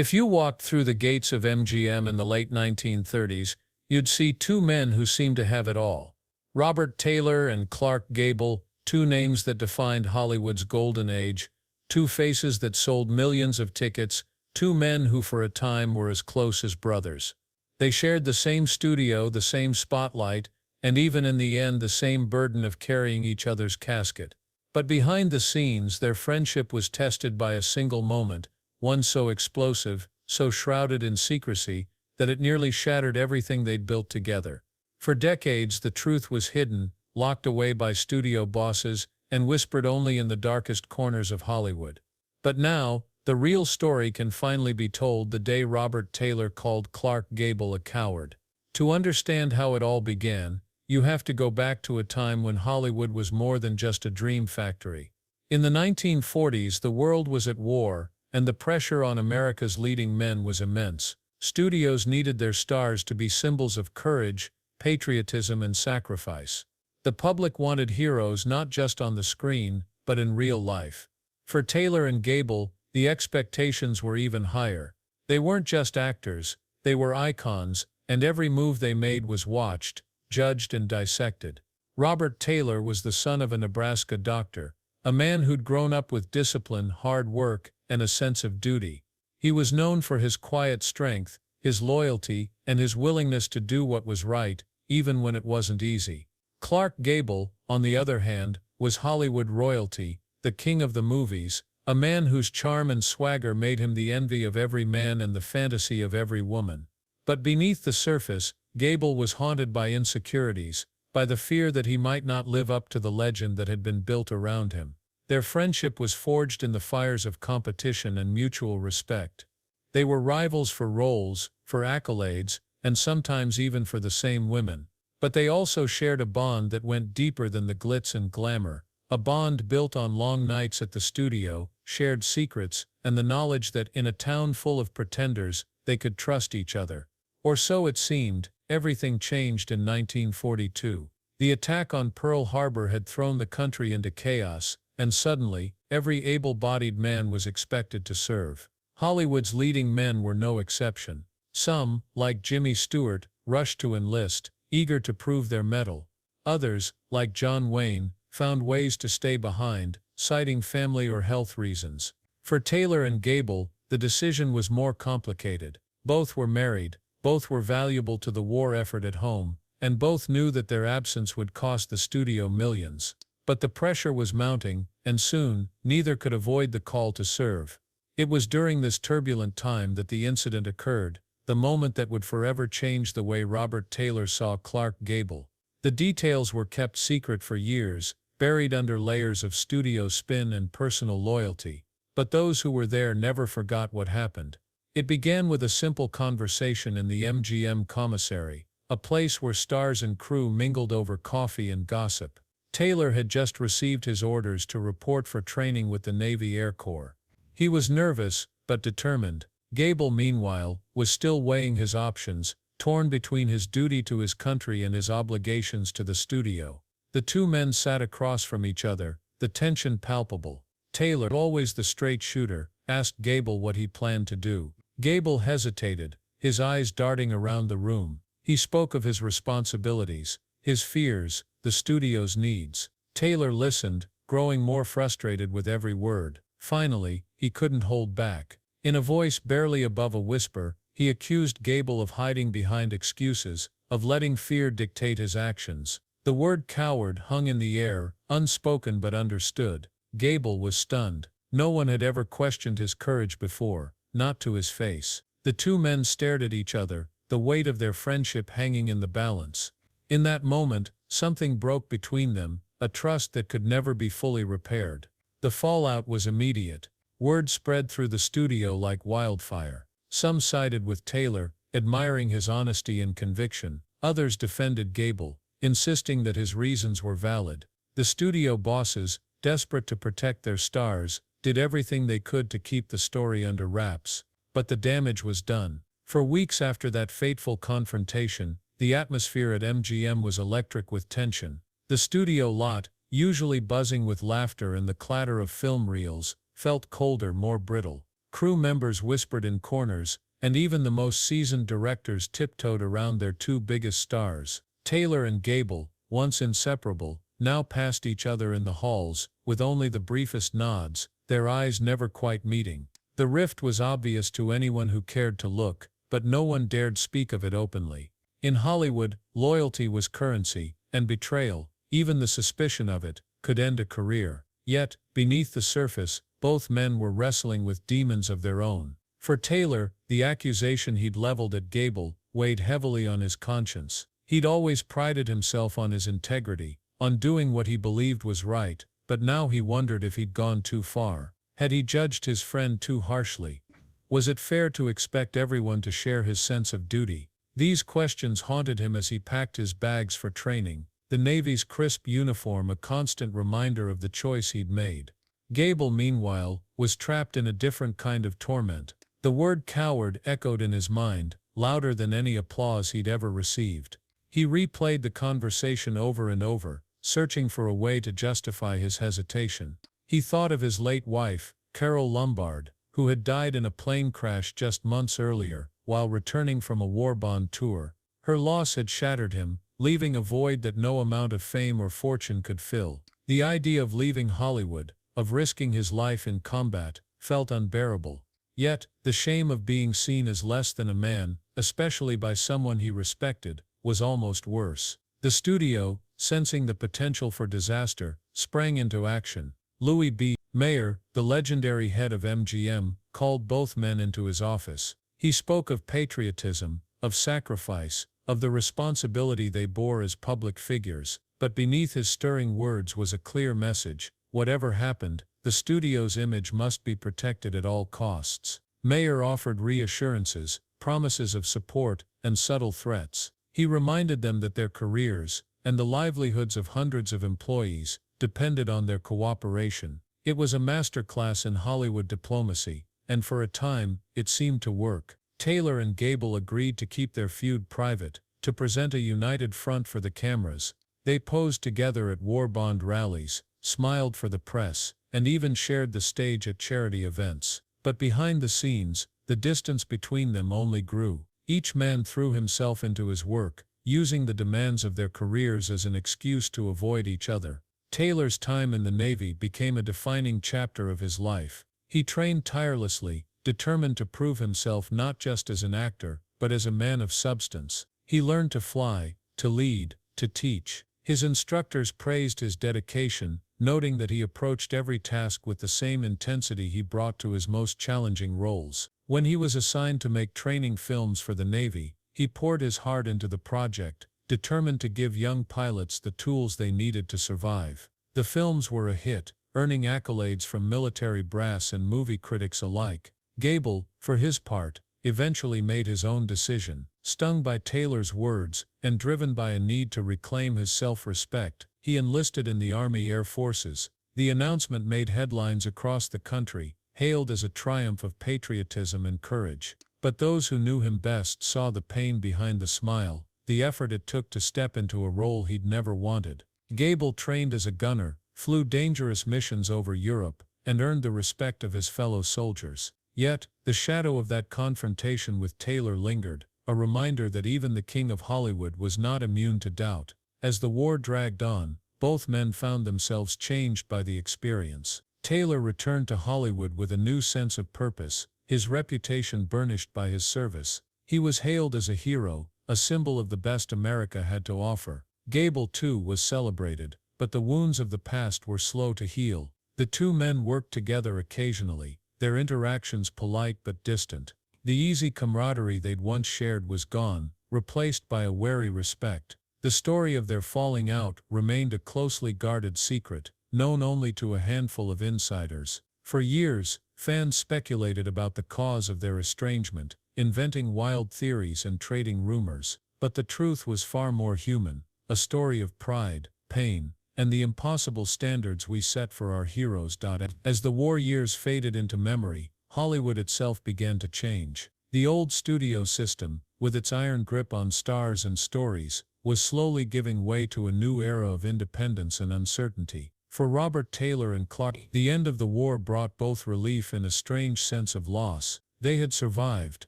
If you walked through the gates of MGM in the late 1930s, you'd see two men who seemed to have it all. Robert Taylor and Clark Gable, two names that defined Hollywood's golden age, two faces that sold millions of tickets, two men who for a time were as close as brothers. They shared the same studio, the same spotlight, and even in the end the same burden of carrying each other's casket. But behind the scenes, their friendship was tested by a single moment, one so explosive, so shrouded in secrecy, that it nearly shattered everything they'd built together. For decades, the truth was hidden, locked away by studio bosses, and whispered only in the darkest corners of Hollywood. But now, the real story can finally be told the day Robert Taylor called Clark Gable a coward. To understand how it all began, you have to go back to a time when Hollywood was more than just a dream factory. In the 1940s, the world was at war, and the pressure on America's leading men was immense. Studios needed their stars to be symbols of courage, patriotism, and sacrifice. The public wanted heroes not just on the screen, but in real life. For Taylor and Gable, the expectations were even higher. They weren't just actors, they were icons, and every move they made was watched, judged, and dissected. Robert Taylor was the son of a Nebraska doctor, a man who'd grown up with discipline, hard work, and a sense of duty. He was known for his quiet strength, his loyalty, and his willingness to do what was right, even when it wasn't easy. Clark Gable, on the other hand, was Hollywood royalty, the king of the movies, a man whose charm and swagger made him the envy of every man and the fantasy of every woman. But beneath the surface, Gable was haunted by insecurities, by the fear that he might not live up to the legend that had been built around him. Their friendship was forged in the fires of competition and mutual respect. They were rivals for roles, for accolades, and sometimes even for the same women. But they also shared a bond that went deeper than the glitz and glamour, a bond built on long nights at the studio, shared secrets, and the knowledge that in a town full of pretenders, they could trust each other. Or so it seemed. Everything changed in 1942. The attack on Pearl Harbor had thrown the country into chaos, and suddenly, every able-bodied man was expected to serve. Hollywood's leading men were no exception. Some, like Jimmy Stewart, rushed to enlist, eager to prove their mettle. Others, like John Wayne, found ways to stay behind, citing family or health reasons. For Taylor and Gable, the decision was more complicated. Both were married, both were valuable to the war effort at home, and both knew that their absence would cost the studio millions. But the pressure was mounting, and soon, neither could avoid the call to serve. It was during this turbulent time that the incident occurred, the moment that would forever change the way Robert Taylor saw Clark Gable. The details were kept secret for years, buried under layers of studio spin and personal loyalty. But those who were there never forgot what happened. It began with a simple conversation in the MGM commissary, a place where stars and crew mingled over coffee and gossip. Taylor had just received his orders to report for training with the Navy Air Corps. He was nervous, but determined. Gable, meanwhile, was still weighing his options, torn between his duty to his country and his obligations to the studio. The two men sat across from each other, the tension palpable. Taylor, always the straight shooter, asked Gable what he planned to do. Gable hesitated, his eyes darting around the room. He spoke of his responsibilities, his fears, the studio's needs. Taylor listened, growing more frustrated with every word. Finally, he couldn't hold back. In a voice barely above a whisper, he accused Gable of hiding behind excuses, of letting fear dictate his actions. The word coward hung in the air, unspoken but understood. Gable was stunned. No one had ever questioned his courage before, not to his face. The two men stared at each other, the weight of their friendship hanging in the balance. In that moment, something broke between them, a trust that could never be fully repaired. The fallout was immediate. Word spread through the studio like wildfire. Some sided with Taylor, admiring his honesty and conviction. Others defended Gable, insisting that his reasons were valid. The studio bosses, desperate to protect their stars, did everything they could to keep the story under wraps. But the damage was done. For weeks after that fateful confrontation, the atmosphere at MGM was electric with tension. The studio lot, usually buzzing with laughter and the clatter of film reels, felt colder, more brittle. Crew members whispered in corners, and even the most seasoned directors tiptoed around their two biggest stars. Taylor and Gable, once inseparable, now passed each other in the halls, with only the briefest nods, their eyes never quite meeting. The rift was obvious to anyone who cared to look, but no one dared speak of it openly. In Hollywood, loyalty was currency, and betrayal, even the suspicion of it, could end a career. Yet, beneath the surface, both men were wrestling with demons of their own. For Taylor, the accusation he'd leveled at Gable weighed heavily on his conscience. He'd always prided himself on his integrity, on doing what he believed was right, but now he wondered if he'd gone too far. Had he judged his friend too harshly? Was it fair to expect everyone to share his sense of duty? These questions haunted him as he packed his bags for training, the Navy's crisp uniform a constant reminder of the choice he'd made. Gable, meanwhile, was trapped in a different kind of torment. The word coward echoed in his mind, louder than any applause he'd ever received. He replayed the conversation over and over, searching for a way to justify his hesitation. He thought of his late wife, Carol Lombard, who had died in a plane crash just months earlier, while returning from a war bond tour. Her loss had shattered him, leaving a void that no amount of fame or fortune could fill. The idea of leaving Hollywood, of risking his life in combat, felt unbearable. Yet, the shame of being seen as less than a man, especially by someone he respected, was almost worse. The studio, sensing the potential for disaster, sprang into action. Louis B. Mayer, the legendary head of MGM, called both men into his office. He spoke of patriotism, of sacrifice, of the responsibility they bore as public figures, but beneath his stirring words was a clear message: whatever happened, the studio's image must be protected at all costs. Mayer offered reassurances, promises of support, and subtle threats. He reminded them that their careers, and the livelihoods of hundreds of employees, depended on their cooperation. It was a masterclass in Hollywood diplomacy, and for a time, it seemed to work. Taylor and Gable agreed to keep their feud private, to present a united front for the cameras. They posed together at war bond rallies, smiled for the press, and even shared the stage at charity events. But behind the scenes, the distance between them only grew. Each man threw himself into his work, using the demands of their careers as an excuse to avoid each other. Taylor's time in the Navy became a defining chapter of his life. He trained tirelessly, determined to prove himself not just as an actor, but as a man of substance. He learned to fly, to lead, to teach. His instructors praised his dedication, noting that he approached every task with the same intensity he brought to his most challenging roles. When he was assigned to make training films for the Navy, he poured his heart into the project, determined to give young pilots the tools they needed to survive. The films were a hit, earning accolades from military brass and movie critics alike. Gable, for his part, eventually made his own decision. Stung by Taylor's words, and driven by a need to reclaim his self-respect, he enlisted in the Army Air Forces. The announcement made headlines across the country, hailed as a triumph of patriotism and courage. But those who knew him best saw the pain behind the smile, the effort it took to step into a role he'd never wanted. Gable trained as a gunner, flew dangerous missions over Europe, and earned the respect of his fellow soldiers. Yet, the shadow of that confrontation with Taylor lingered, a reminder that even the king of Hollywood was not immune to doubt. As the war dragged on, both men found themselves changed by the experience. Taylor returned to Hollywood with a new sense of purpose, his reputation burnished by his service. He was hailed as a hero, a symbol of the best America had to offer. Gable, too, was celebrated, but the wounds of the past were slow to heal. The two men worked together occasionally, their interactions polite but distant. The easy camaraderie they'd once shared was gone, replaced by a wary respect. The story of their falling out remained a closely guarded secret, known only to a handful of insiders. For years, fans speculated about the cause of their estrangement, inventing wild theories and trading rumors. But the truth was far more human, a story of pride, pain, and the impossible standards we set for our heroes. As the war years faded into memory, Hollywood itself began to change. The old studio system, with its iron grip on stars and stories, was slowly giving way to a new era of independence and uncertainty. For Robert Taylor and Clark, the end of the war brought both relief and a strange sense of loss. They had survived,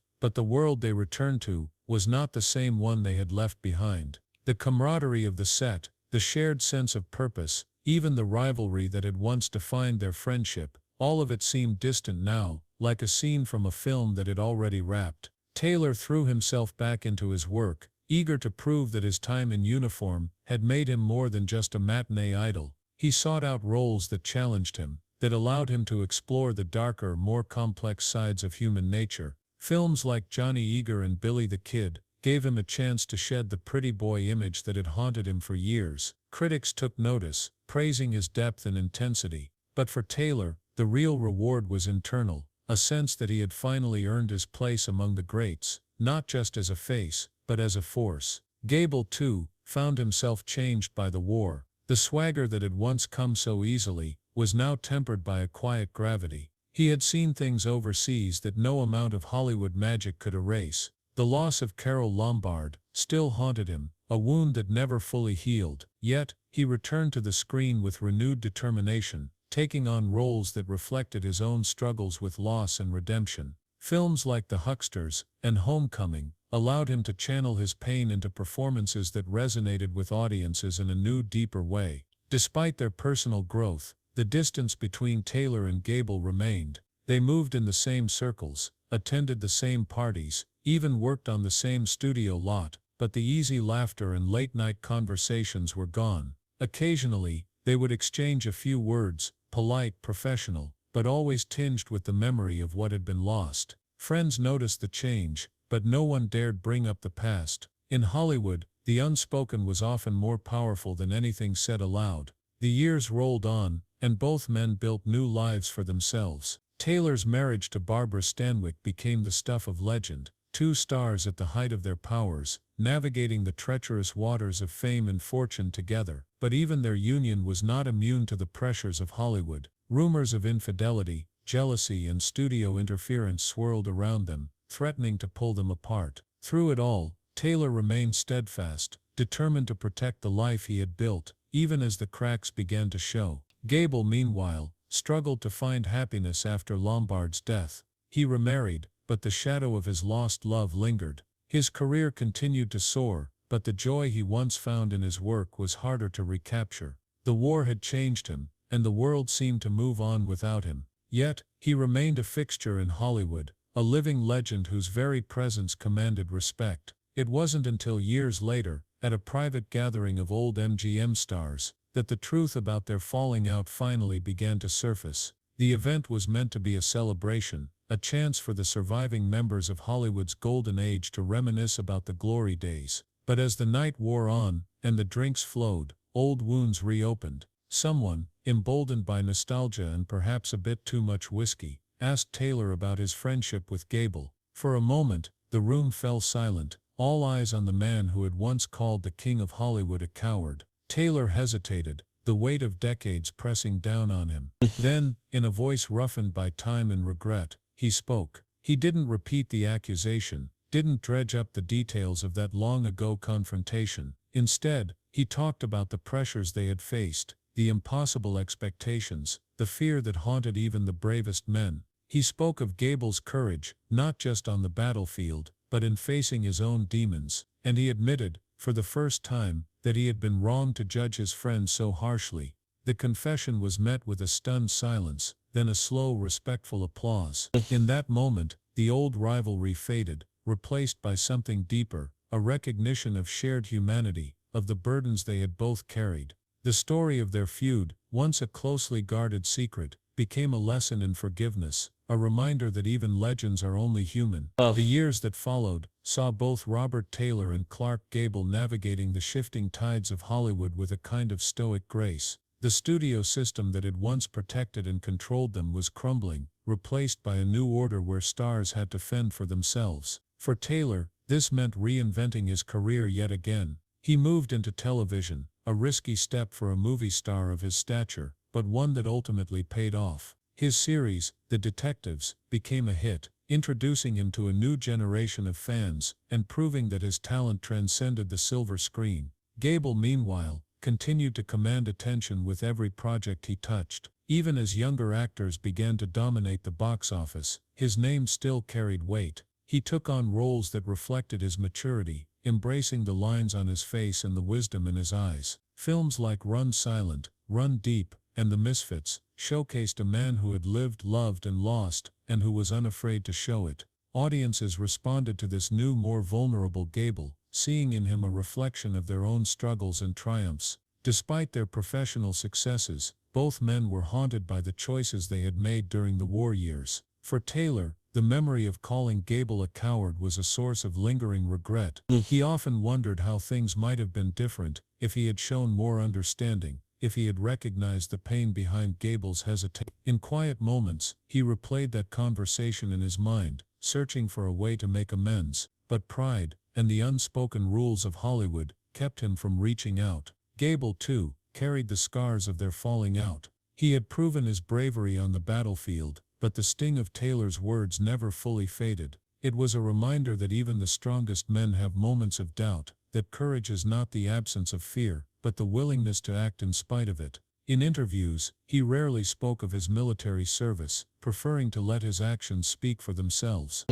but the world they returned to was not the same one they had left behind. The camaraderie of the set, the shared sense of purpose, even the rivalry that had once defined their friendship, all of it seemed distant now, like a scene from a film that had already wrapped. Taylor threw himself back into his work, eager to prove that his time in uniform had made him more than just a matinee idol. He sought out roles that challenged him, that allowed him to explore the darker, more complex sides of human nature. Films like Johnny Eager and Billy the Kid gave him a chance to shed the pretty boy image that had haunted him for years. Critics took notice, praising his depth and intensity. But for Taylor, the real reward was internal, a sense that he had finally earned his place among the greats, not just as a face, but as a force. Gable, too, found himself changed by the war. The swagger that had once come so easily was now tempered by a quiet gravity. He had seen things overseas that no amount of Hollywood magic could erase. The loss of Carole Lombard still haunted him, a wound that never fully healed. Yet, he returned to the screen with renewed determination, taking on roles that reflected his own struggles with loss and redemption. Films like The Hucksters and Homecoming allowed him to channel his pain into performances that resonated with audiences in a new, deeper way. Despite their personal growth, the distance between Taylor and Gable remained. They moved in the same circles, attended the same parties, even worked on the same studio lot, but the easy laughter and late-night conversations were gone. Occasionally, they would exchange a few words, polite, professional, but always tinged with the memory of what had been lost. Friends noticed the change, but no one dared bring up the past. In Hollywood, the unspoken was often more powerful than anything said aloud. The years rolled on, and both men built new lives for themselves. Taylor's marriage to Barbara Stanwyck became the stuff of legend, two stars at the height of their powers, navigating the treacherous waters of fame and fortune together. But even their union was not immune to the pressures of Hollywood. Rumors of infidelity, jealousy, and studio interference swirled around them, threatening to pull them apart. Through it all, Taylor remained steadfast, determined to protect the life he had built, even as the cracks began to show. Gable, meanwhile, struggled to find happiness after Lombard's death. He remarried, but the shadow of his lost love lingered. His career continued to soar, but the joy he once found in his work was harder to recapture. The war had changed him, and the world seemed to move on without him. Yet, he remained a fixture in Hollywood, a living legend whose very presence commanded respect. It wasn't until years later, at a private gathering of old MGM stars, that the truth about their falling out finally began to surface. The event was meant to be a celebration, a chance for the surviving members of Hollywood's golden age to reminisce about the glory days. But as the night wore on, and the drinks flowed, old wounds reopened. Someone, emboldened by nostalgia and perhaps a bit too much whiskey, asked Taylor about his friendship with Gable. For a moment, the room fell silent, all eyes on the man who had once called the king of Hollywood a coward. Taylor hesitated, the weight of decades pressing down on him. Then, in a voice roughened by time and regret, he spoke. He didn't repeat the accusation, didn't dredge up the details of that long-ago confrontation. Instead, he talked about the pressures they had faced, the impossible expectations, the fear that haunted even the bravest men. He spoke of Gable's courage, not just on the battlefield, but in facing his own demons, and he admitted, for the first time, that he had been wrong to judge his friend so harshly. The confession was met with a stunned silence, then a slow, respectful applause. In that moment, the old rivalry faded, replaced by something deeper, a recognition of shared humanity, of the burdens they had both carried. The story of their feud, once a closely guarded secret, became a lesson in forgiveness, a reminder that even legends are only human. The years that followed saw both Robert Taylor and Clark Gable navigating the shifting tides of Hollywood with a kind of stoic grace. The studio system that had once protected and controlled them was crumbling, replaced by a new order where stars had to fend for themselves. For Taylor, this meant reinventing his career yet again. He moved into television, a risky step for a movie star of his stature, but one that ultimately paid off. His series, The Detectives, became a hit, introducing him to a new generation of fans and proving that his talent transcended the silver screen. Gable, meanwhile, continued to command attention with every project he touched. Even as younger actors began to dominate the box office, his name still carried weight. He took on roles that reflected his maturity, embracing the lines on his face and the wisdom in his eyes. Films like Run Silent, Run Deep, and The Misfits showcased a man who had lived, loved, and lost, and who was unafraid to show it. Audiences responded to this new, more vulnerable Gable, seeing in him a reflection of their own struggles and triumphs. Despite their professional successes, both men were haunted by the choices they had made during the war years. For Taylor, the memory of calling Gable a coward was a source of lingering regret. He often wondered how things might have been different if he had shown more understanding, if he had recognized the pain behind Gable's hesitation. In quiet moments, he replayed that conversation in his mind, searching for a way to make amends, but pride, and the unspoken rules of Hollywood, kept him from reaching out. Gable, too, carried the scars of their falling out. He had proven his bravery on the battlefield, but the sting of Taylor's words never fully faded. It was a reminder that even the strongest men have moments of doubt, that courage is not the absence of fear, but the willingness to act in spite of it. In interviews, he rarely spoke of his military service, preferring to let his actions speak for themselves.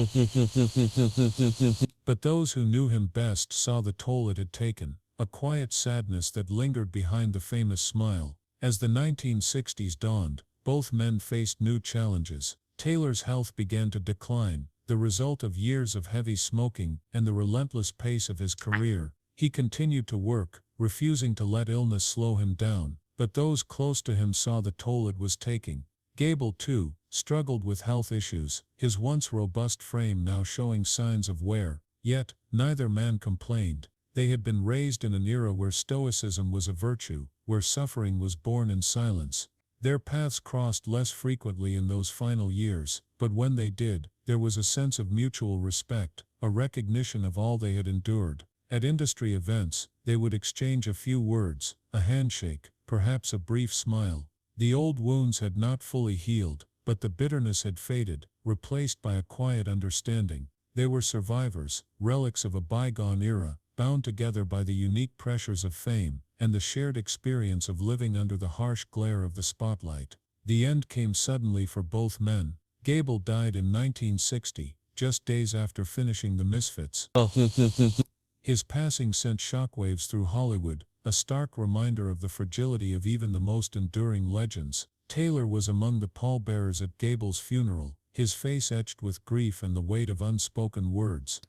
But those who knew him best saw the toll it had taken, a quiet sadness that lingered behind the famous smile. As the 1960s dawned, both men faced new challenges. Taylor's health began to decline, the result of years of heavy smoking and the relentless pace of his career. He continued to work, refusing to let illness slow him down, but those close to him saw the toll it was taking. Gable, too, struggled with health issues, his once robust frame now showing signs of wear. Yet, neither man complained. They had been raised in an era where stoicism was a virtue, where suffering was born in silence. Their paths crossed less frequently in those final years, but when they did, there was a sense of mutual respect, a recognition of all they had endured. At industry events, they would exchange a few words, a handshake, perhaps a brief smile. The old wounds had not fully healed, but the bitterness had faded, replaced by a quiet understanding. They were survivors, relics of a bygone era, bound together by the unique pressures of fame and the shared experience of living under the harsh glare of the spotlight. The end came suddenly for both men. Gable died in 1960, just days after finishing The Misfits. His passing sent shockwaves through Hollywood, a stark reminder of the fragility of even the most enduring legends. Taylor was among the pallbearers at Gable's funeral, his face etched with grief and the weight of unspoken words.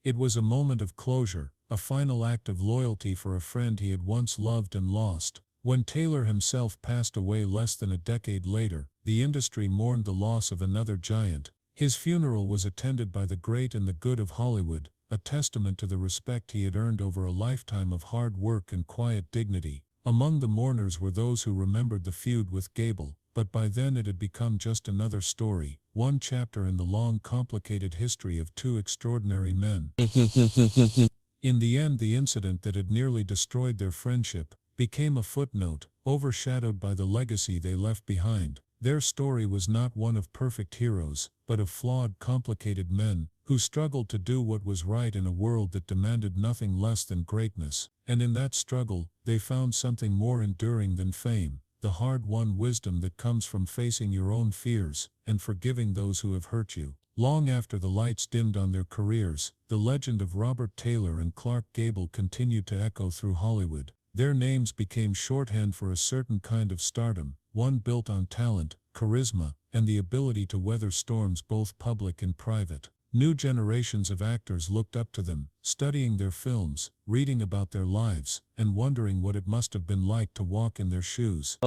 It was a moment of closure, a final act of loyalty for a friend he had once loved and lost. When Taylor himself passed away less than a decade later, the industry mourned the loss of another giant. His funeral was attended by the great and the good of Hollywood, a testament to the respect he had earned over a lifetime of hard work and quiet dignity. Among the mourners were those who remembered the feud with Gable, but by then it had become just another story, one chapter in the long, complicated history of two extraordinary men. In the end, the incident that had nearly destroyed their friendship became a footnote, overshadowed by the legacy they left behind. Their story was not one of perfect heroes, but of flawed, complicated men who struggled to do what was right in a world that demanded nothing less than greatness. And in that struggle, they found something more enduring than fame, the hard-won wisdom that comes from facing your own fears and forgiving those who have hurt you. Long after the lights dimmed on their careers, the legend of Robert Taylor and Clark Gable continued to echo through Hollywood. Their names became shorthand for a certain kind of stardom, one built on talent, charisma, and the ability to weather storms both public and private. New generations of actors looked up to them, studying their films, reading about their lives, and wondering what it must have been like to walk in their shoes.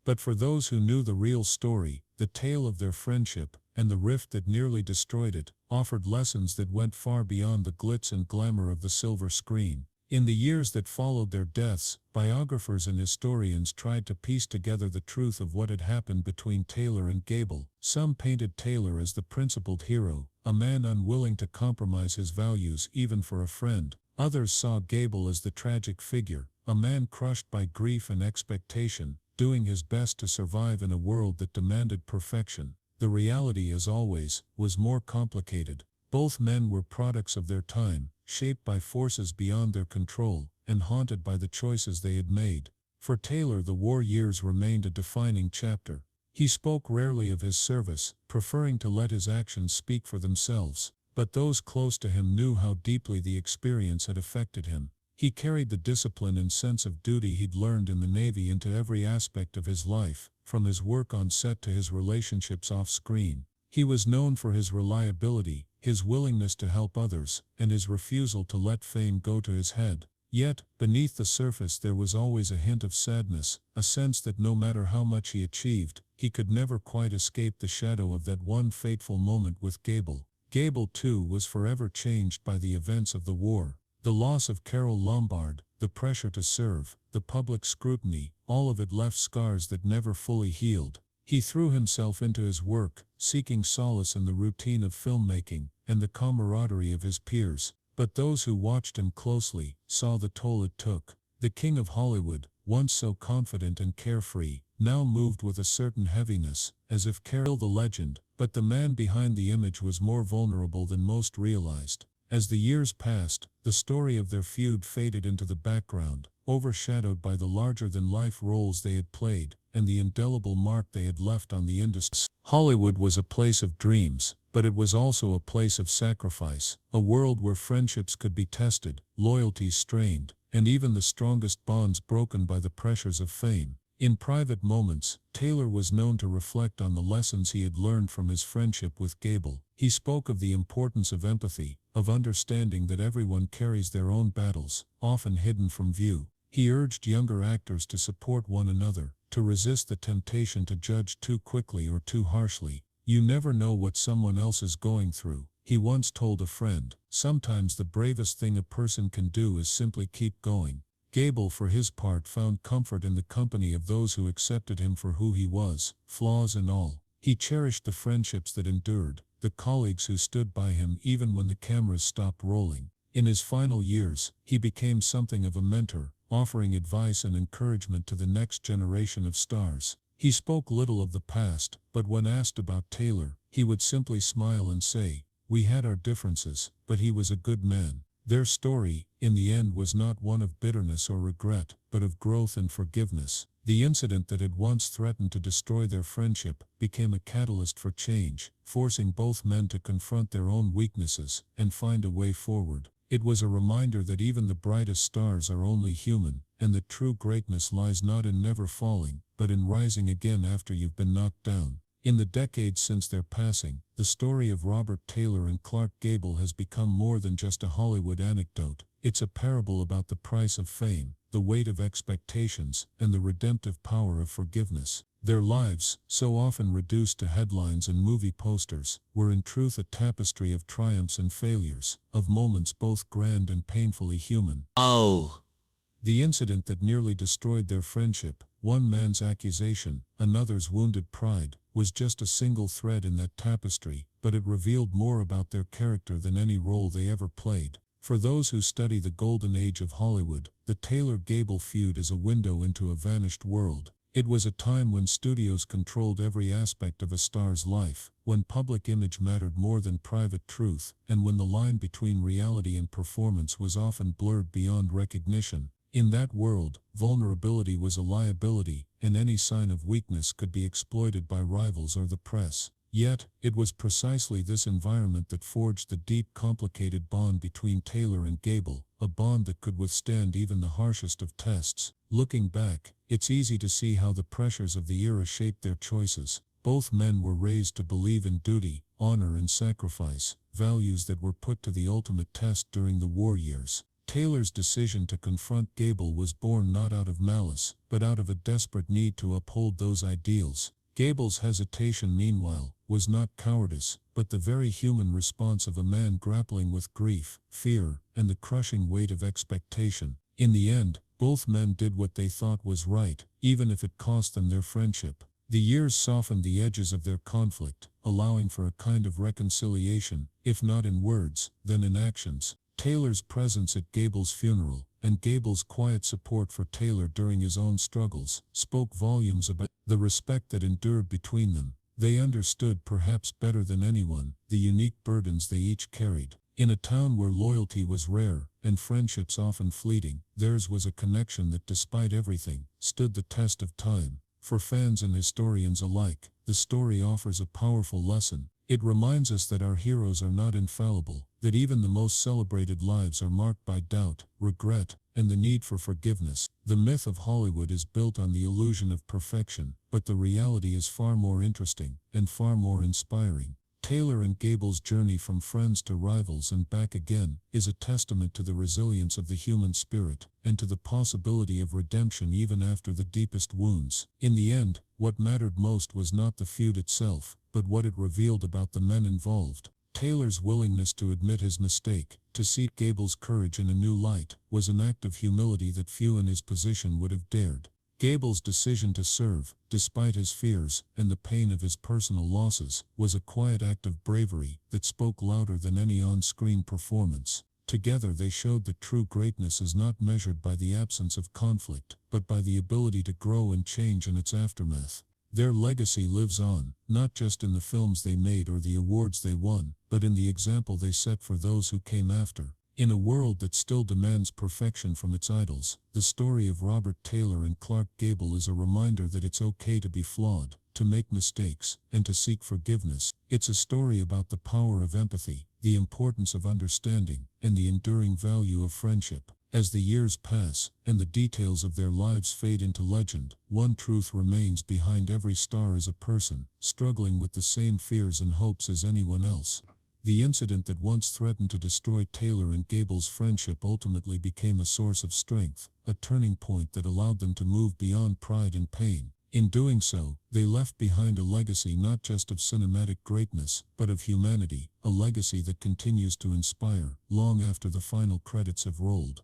But for those who knew the real story, the tale of their friendship, and the rift that nearly destroyed it, offered lessons that went far beyond the glitz and glamour of the silver screen. In the years that followed their deaths, biographers and historians tried to piece together the truth of what had happened between Taylor and Gable. Some painted Taylor as the principled hero, a man unwilling to compromise his values even for a friend. Others saw Gable as the tragic figure, a man crushed by grief and expectation, doing his best to survive in a world that demanded perfection. The reality, as always, was more complicated. Both men were products of their time, shaped by forces beyond their control, and haunted by the choices they had made. For Taylor, the war years remained a defining chapter. He spoke rarely of his service, preferring to let his actions speak for themselves, but those close to him knew how deeply the experience had affected him. He carried the discipline and sense of duty he'd learned in the Navy into every aspect of his life, from his work on set to his relationships off-screen. He was known for his reliability, his willingness to help others, and his refusal to let fame go to his head. Yet, beneath the surface there was always a hint of sadness, a sense that no matter how much he achieved, he could never quite escape the shadow of that one fateful moment with Gable. Gable, too, was forever changed by the events of the war. The loss of Carole Lombard, the pressure to serve, the public scrutiny, all of it left scars that never fully healed. He threw himself into his work, seeking solace in the routine of filmmaking and the camaraderie of his peers. But those who watched him closely saw the toll it took. The king of Hollywood, once so confident and carefree, now moved with a certain heaviness, as if carrying the legend, but the man behind the image was more vulnerable than most realized. As the years passed, the story of their feud faded into the background, overshadowed by the larger-than-life roles they had played, and the indelible mark they had left on the industry. Hollywood was a place of dreams, but it was also a place of sacrifice, a world where friendships could be tested, loyalties strained, and even the strongest bonds broken by the pressures of fame. In private moments, Taylor was known to reflect on the lessons he had learned from his friendship with Gable. He spoke of the importance of empathy, of understanding that everyone carries their own battles, often hidden from view. He urged younger actors to support one another, to resist the temptation to judge too quickly or too harshly. You never know what someone else is going through, he once told a friend. Sometimes the bravest thing a person can do is simply keep going. Gable, for his part, found comfort in the company of those who accepted him for who he was, flaws and all. He cherished the friendships that endured, the colleagues who stood by him even when the cameras stopped rolling. In his final years, he became something of a mentor, offering advice and encouragement to the next generation of stars. He spoke little of the past, but when asked about Taylor, he would simply smile and say, "We had our differences, but he was a good man." Their story, in the end, was not one of bitterness or regret, but of growth and forgiveness. The incident that had once threatened to destroy their friendship became a catalyst for change, forcing both men to confront their own weaknesses and find a way forward. It was a reminder that even the brightest stars are only human, and that true greatness lies not in never falling, but in rising again after you've been knocked down. In the decades since their passing, the story of Robert Taylor and Clark Gable has become more than just a Hollywood anecdote. It's a parable about the price of fame, the weight of expectations, and the redemptive power of forgiveness. Their lives, so often reduced to headlines and movie posters, were in truth a tapestry of triumphs and failures, of moments both grand and painfully human. The incident that nearly destroyed their friendship, one man's accusation, another's wounded pride, was just a single thread in that tapestry, but it revealed more about their character than any role they ever played. For those who study the golden age of Hollywood, the Taylor-Gable feud is a window into a vanished world. It was a time when studios controlled every aspect of a star's life, when public image mattered more than private truth, and when the line between reality and performance was often blurred beyond recognition. In that world, vulnerability was a liability, and any sign of weakness could be exploited by rivals or the press. Yet, it was precisely this environment that forged the deep, complicated bond between Taylor and Gable, a bond that could withstand even the harshest of tests. Looking back, it's easy to see how the pressures of the era shaped their choices. Both men were raised to believe in duty, honor and sacrifice, values that were put to the ultimate test during the war years. Taylor's decision to confront Gable was born not out of malice, but out of a desperate need to uphold those ideals. Gable's hesitation, meanwhile, was not cowardice, but the very human response of a man grappling with grief, fear, and the crushing weight of expectation. In the end, both men did what they thought was right, even if it cost them their friendship. The years softened the edges of their conflict, allowing for a kind of reconciliation, if not in words, then in actions. Taylor's presence at Gable's funeral, and Gable's quiet support for Taylor during his own struggles, spoke volumes about the respect that endured between them. They understood perhaps better than anyone the unique burdens they each carried. In a town where loyalty was rare and friendships often fleeting, theirs was a connection that, despite everything, stood the test of time. For fans and historians alike, the story offers a powerful lesson. It reminds us that our heroes are not infallible, that even the most celebrated lives are marked by doubt, regret, and the need for forgiveness. The myth of Hollywood is built on the illusion of perfection, but the reality is far more interesting and far more inspiring. Taylor and Gable's journey from friends to rivals and back again is a testament to the resilience of the human spirit and to the possibility of redemption even after the deepest wounds. In the end, what mattered most was not the feud itself, but what it revealed about the men involved. Taylor's willingness to admit his mistake, to see Gable's courage in a new light, was an act of humility that few in his position would have dared. Gable's decision to serve, despite his fears and the pain of his personal losses, was a quiet act of bravery that spoke louder than any on-screen performance. Together they showed that true greatness is not measured by the absence of conflict, but by the ability to grow and change in its aftermath. Their legacy lives on, not just in the films they made or the awards they won, but in the example they set for those who came after. In a world that still demands perfection from its idols, the story of Robert Taylor and Clark Gable is a reminder that it's okay to be flawed, to make mistakes, and to seek forgiveness. It's a story about the power of empathy, the importance of understanding, and the enduring value of friendship. As the years pass, and the details of their lives fade into legend, one truth remains: behind every star is a person, struggling with the same fears and hopes as anyone else. The incident that once threatened to destroy Taylor and Gable's friendship ultimately became a source of strength, a turning point that allowed them to move beyond pride and pain. In doing so, they left behind a legacy not just of cinematic greatness, but of humanity, a legacy that continues to inspire long after the final credits have rolled.